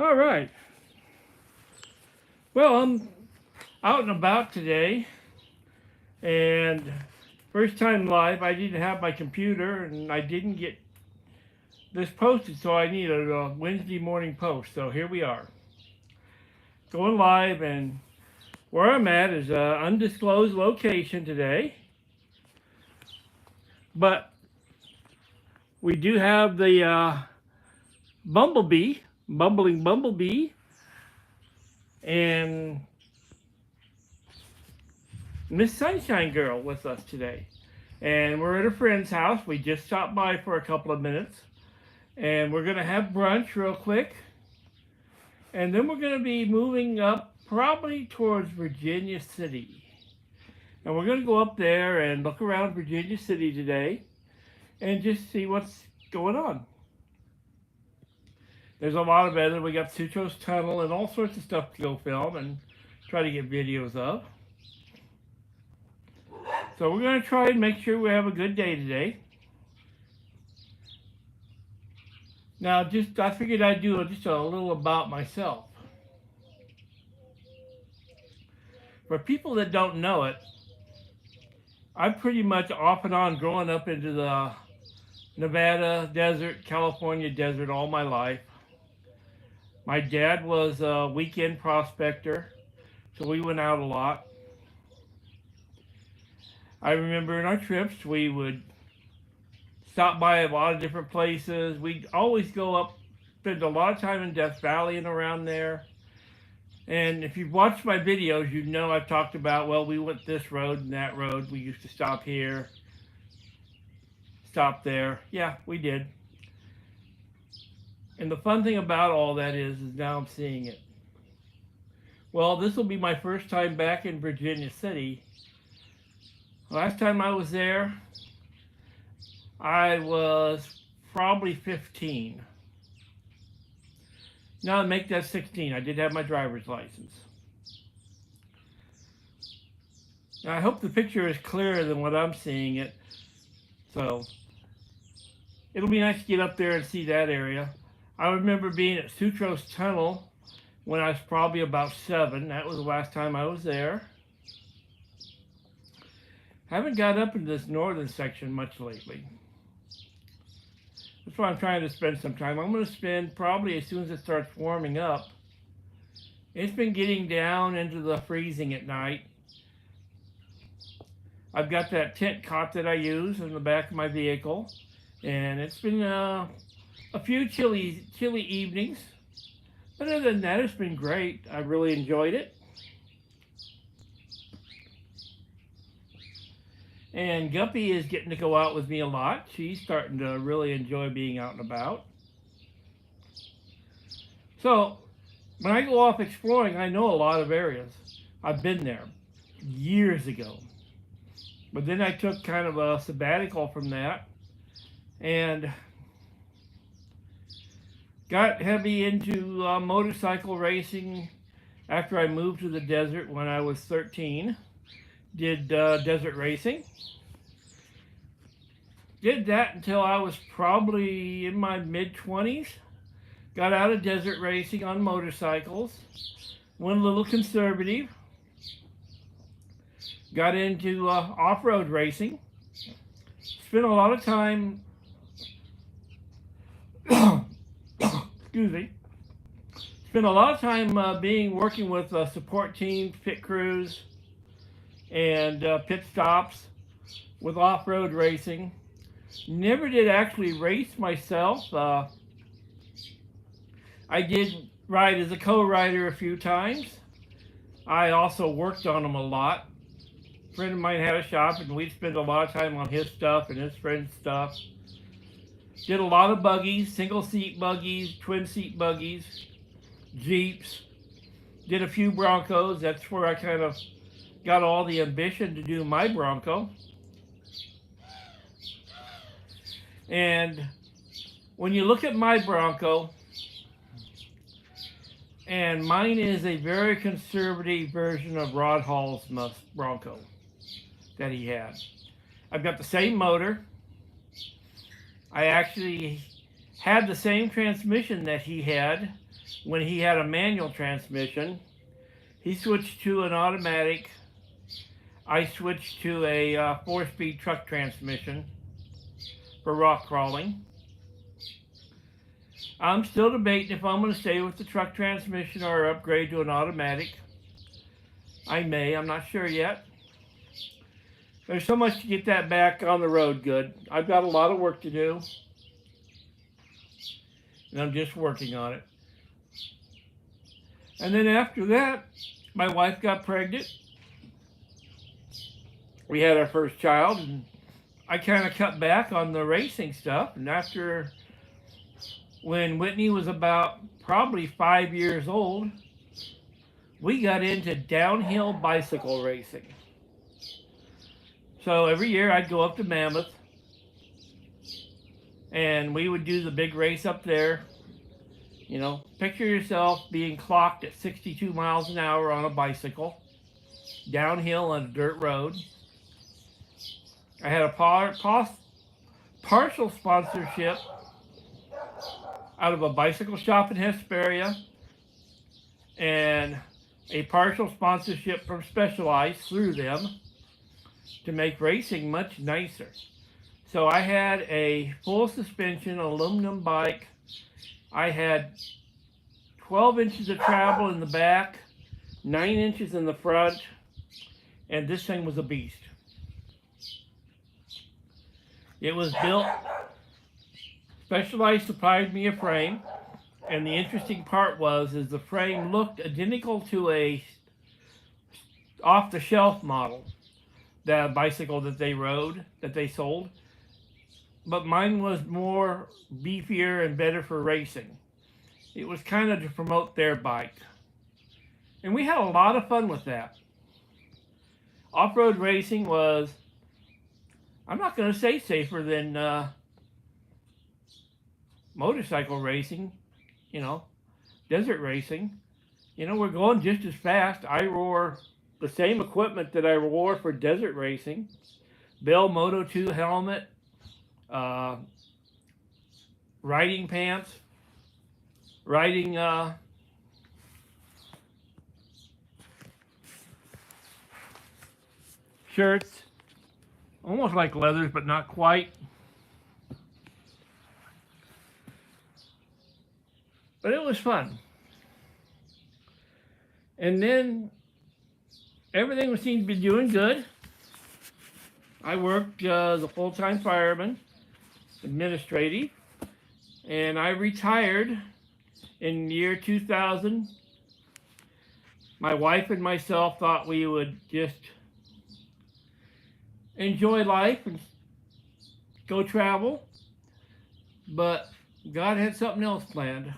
All right. Well, I'm out and about today, and first time live. I didn't have my computer, and I didn't get this posted, so I need a Wednesday morning post. So here we are, going live, and where I'm at is an undisclosed location today, but we do have the bumblebee, bumbling bumblebee, and Miss Sunshine Girl with us today. And we're at a friend's house. We just stopped by for a couple of minutes. And we're going to have brunch real quick. And then we're going to be moving up probably towards Virginia City. And we're going to go up there and look around Virginia City today and just see what's going on. There's a lot of weather. We got Sutro's Tunnel and all sorts of stuff to go film and try to get videos of. So we're going to try and make sure we have a good day today. Now, I figured I'd do just a little about myself. For people that don't know it, I've pretty much off and on growing up into the Nevada desert, California desert all my life. My dad was a weekend prospector, so we went out a lot. I remember in our trips, we would stop by a lot of different places. We'd always go up, spend a lot of time in Death Valley and around there. And if you've watched my videos, you know I've talked about, well, we went this road and that road. We used to stop here, stop there. Yeah, we did. And the fun thing about all that is now I'm seeing it. Well, this will be my first time back in Virginia City. Last time I was there, I was probably 15. Now I make that 16. I did have my driver's license. Now I hope the picture is clearer than what I'm seeing it. So it'll be nice to get up there and see that area. I remember being at Sutro's Tunnel when I was probably about 7. That was the last time I was there. Haven't got up into this northern section much lately. That's why I'm trying to spend some time. I'm going to spend probably as soon as it starts warming up. It's been getting down into the freezing at night. I've got that tent cot that I use in the back of my vehicle. And it's been a few chilly evenings. But other than that, it's been great. I really enjoyed it. And Guppy is getting to go out with me a lot. She's starting to really enjoy being out and about. So, when I go off exploring, I know a lot of areas. I've been there years ago. But then I took kind of a sabbatical from that and got heavy into motorcycle racing after I moved to the desert when I was 13. Did desert racing. Did that until I was probably in my mid-20s. Got out of desert racing on motorcycles. Went a little conservative. Got into off-road racing. Spent a lot of time, excuse me. Spent a lot of time working with support teams, pit crews, and pit stops with off-road racing. Never did actually race myself. I did ride as a co-rider a few times. I also worked on them a lot. A friend of mine had a shop and we'd spend a lot of time on his stuff and his friend's stuff. Did a lot of buggies, single seat buggies, twin seat buggies, Jeeps. Did a few Broncos. That's where I kind of got all the ambition to do my Bronco. And when you look at my Bronco, and mine is a very conservative version of Rod Hall's Bronco that he had. I've got the same motor. I actually had the same transmission that he had when he had a manual transmission. He switched to an automatic. I switched to a 4-speed truck transmission for rock crawling. I'm still debating if I'm going to stay with the truck transmission or upgrade to an automatic. I may, I'm not sure yet. There's so much to get that back on the road good. I've got a lot of work to do, and I'm just working on it. And then after that, my wife got pregnant. We had our first child, and I kind of cut back on the racing stuff. And after, when Whitney was about probably 5 years old, we got into downhill bicycle racing. So every year I'd go up to Mammoth, and we would do the big race up there. You know, picture yourself being clocked at 62 miles an hour on a bicycle, downhill on a dirt road. I had a partial sponsorship out of a bicycle shop in Hesperia, and a partial sponsorship from Specialized through them to make racing much nicer. So I had a full suspension aluminum bike. I had 12 inches of travel in the back, 9 inches in the front, and this thing was a beast. It was built, Specialized supplied me a frame, and the interesting part was the frame looked identical to a off-the-shelf model, the bicycle that they rode, that they sold, but mine was more beefier and better for racing. It was kind of to promote their bike, and we had a lot of fun with that. Off-road racing was, I'm not going to say safer than motorcycle racing, you know, desert racing. You know, we're going just as fast. I wore the same equipment that I wore for desert racing. Bell Moto 2 helmet, riding pants, riding shirts, almost like leathers, but not quite. But it was fun. And then everything seemed to be doing good. I worked as a full-time fireman, administrative, and I retired in the year 2000. My wife and myself thought we would just enjoy life and go travel, but God had something else planned.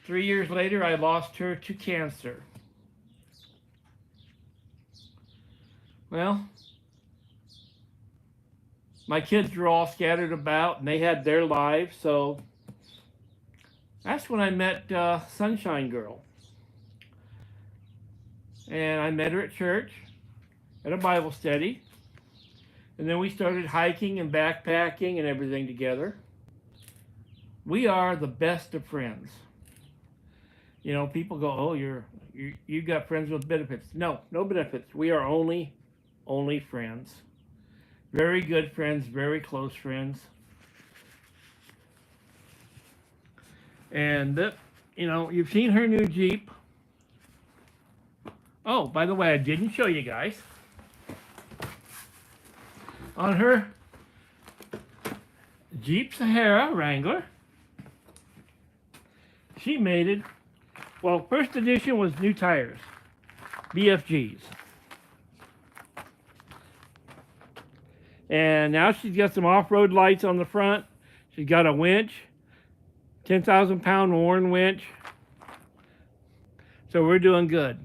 3 years later, I lost her to cancer. Well, my kids were all scattered about, and they had their lives, so that's when I met Sunshine Girl. And I met her at church, at a Bible study, and then we started hiking and backpacking and everything together. We are the best of friends. You know, people go, oh, you got friends with benefits. No, no benefits. We are only friends. Very good friends, very close friends. And, you know, you've seen her new Jeep. Oh, by the way, I didn't show you guys. On her Jeep Sahara Wrangler, she made it. Well, first edition was new tires, BFGs. And now she's got some off-road lights on the front. She's got a winch, 10,000-pound Warren winch. So we're doing good.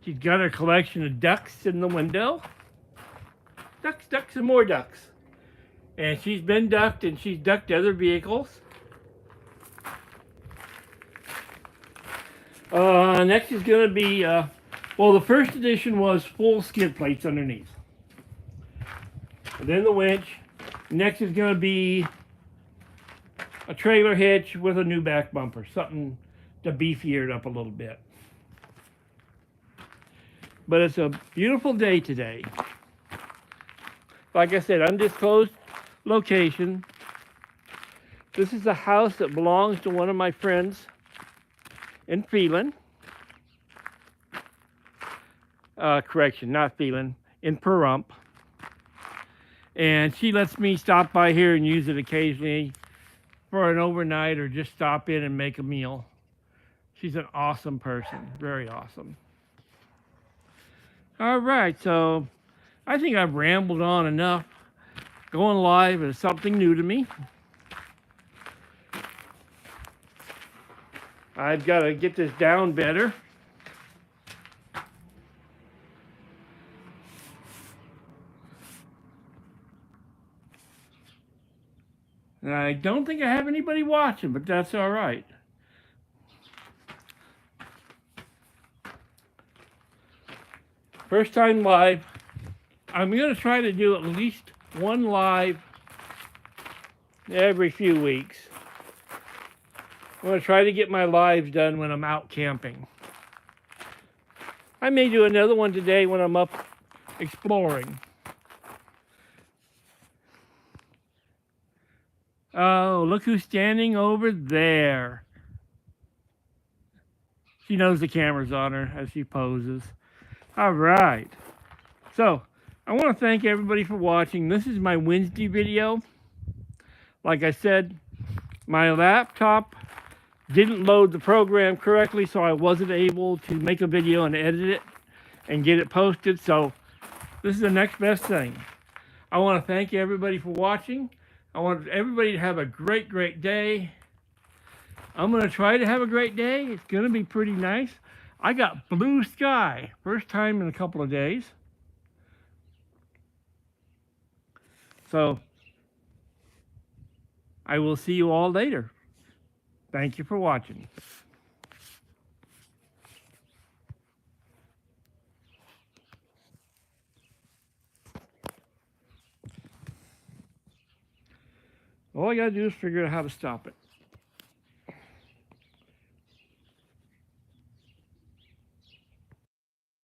She's got her collection of ducks in the window. Ducks, ducks, and more ducks. And she's been ducked, and she's ducked other vehicles. Next is going to be, well, the first edition was full skid plates underneath. And then the winch. Next is going to be a trailer hitch with a new back bumper. Something to beefier it up a little bit. But it's a beautiful day today. Like I said, undisclosed location. This is a house that belongs to one of my friends in Phelan. Correction, not Phelan, in Pahrump. And she lets me stop by here and use it occasionally for an overnight or just stop in and make a meal. She's an awesome person, very awesome. All right, so I think I've rambled on enough. Going live is something new to me. I've got to get this down better. And I don't think I have anybody watching, but that's all right. First time live. I'm going to try to do at least one live every few weeks. I'm going to try to get my lives done when I'm out camping. I may do another one today when I'm up exploring. Oh, look who's standing over there. She knows the camera's on her as she poses. All right. So, I want to thank everybody for watching. This is my Wednesday video. Like I said, my laptop didn't load the program correctly, so I wasn't able to make a video and edit it and get it posted. So, this is the next best thing. I want to thank everybody for watching. I want everybody to have a great, great day. I'm going to try to have a great day. It's going to be pretty nice. I got blue sky. First time in a couple of days. So, I will see you all later. Thank you for watching. All I got to do is figure out how to stop it.